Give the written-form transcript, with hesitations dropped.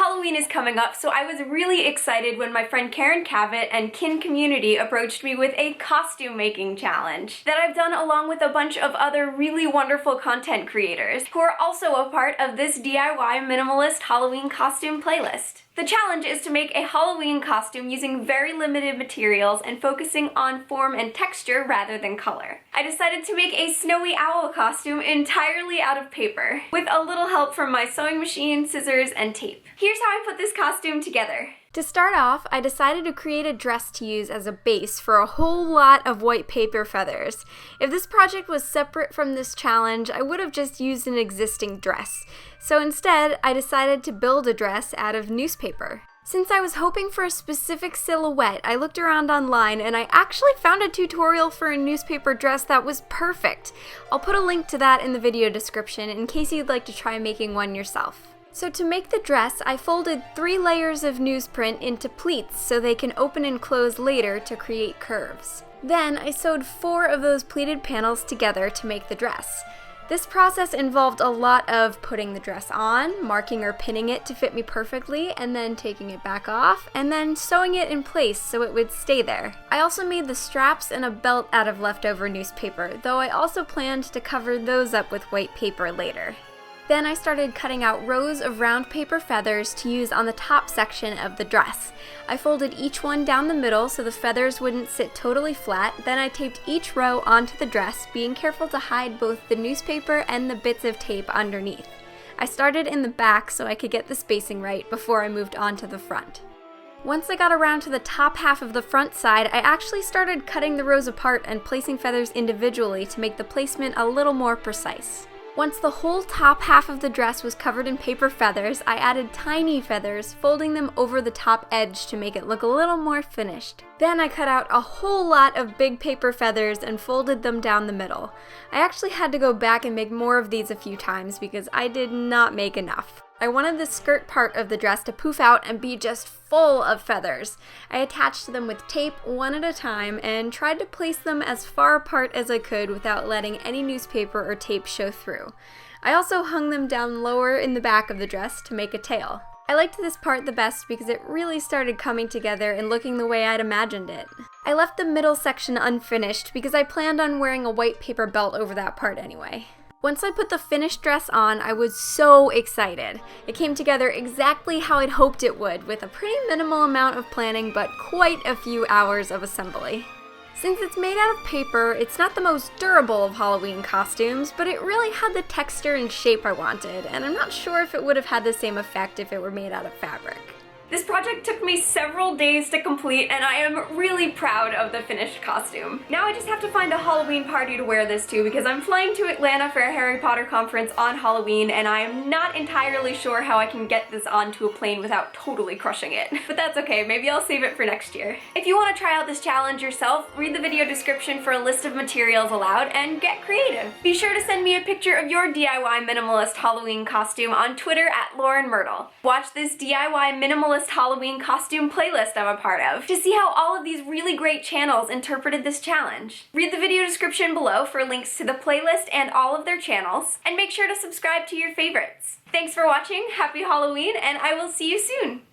Halloween is coming up, so I was really excited when my friend Karen Cavett and Kin Community approached me with a costume making challenge that I've done along with a bunch of other really wonderful content creators who are also a part of this DIY minimalist Halloween costume playlist. The challenge is to make a Halloween costume using very limited materials and focusing on form and texture rather than color. I decided to make a snowy owl costume entirely out of paper, with a little help from my sewing machine, scissors, and tape. Here's how I put this costume together. To start off, I decided to create a dress to use as a base for a whole lot of white paper feathers. If this project was separate from this challenge, I would have just used an existing dress. So instead, I decided to build a dress out of newspaper. Since I was hoping for a specific silhouette, I looked around online and I actually found a tutorial for a newspaper dress that was perfect. I'll put a link to that in the video description in case you'd like to try making one yourself. So to make the dress, I folded 3 layers of newsprint into pleats so they can open and close later to create curves. Then I sewed 4 of those pleated panels together to make the dress. This process involved a lot of putting the dress on, marking or pinning it to fit me perfectly, and then taking it back off, and then sewing it in place so it would stay there. I also made the straps and a belt out of leftover newspaper, though I also planned to cover those up with white paper later. Then I started cutting out rows of round paper feathers to use on the top section of the dress. I folded each one down the middle so the feathers wouldn't sit totally flat, then I taped each row onto the dress, being careful to hide both the newspaper and the bits of tape underneath. I started in the back so I could get the spacing right before I moved on to the front. Once I got around to the top half of the front side, I actually started cutting the rows apart and placing feathers individually to make the placement a little more precise. Once the whole top half of the dress was covered in paper feathers, I added tiny feathers, folding them over the top edge to make it look a little more finished. Then I cut out a whole lot of big paper feathers and folded them down the middle. I actually had to go back and make more of these a few times because I did not make enough. I wanted the skirt part of the dress to poof out and be just full of feathers. I attached them with tape one at a time and tried to place them as far apart as I could without letting any newspaper or tape show through. I also hung them down lower in the back of the dress to make a tail. I liked this part the best because it really started coming together and looking the way I'd imagined it. I left the middle section unfinished because I planned on wearing a white paper belt over that part anyway. Once I put the finished dress on, I was so excited. It came together exactly how I'd hoped it would, with a pretty minimal amount of planning but quite a few hours of assembly. Since it's made out of paper, it's not the most durable of Halloween costumes, but it really had the texture and shape I wanted, and I'm not sure if it would have had the same effect if it were made out of fabric. This project took me several days to complete, and I am really proud of the finished costume. Now I just have to find a Halloween party to wear this to because I'm flying to Atlanta for a Harry Potter conference on Halloween, and I am not entirely sure how I can get this onto a plane without totally crushing it. But that's okay, maybe I'll save it for next year. If you want to try out this challenge yourself, read the video description for a list of materials allowed and get creative. Be sure to send me a picture of your DIY minimalist Halloween costume on Twitter at Lauren Myrtle. Watch this DIY minimalist Halloween costume playlist I'm a part of to see how all of these really great channels interpreted this challenge. Read the video description below for links to the playlist and all of their channels, and make sure to subscribe to your favorites. Thanks for watching, happy Halloween, and I will see you soon!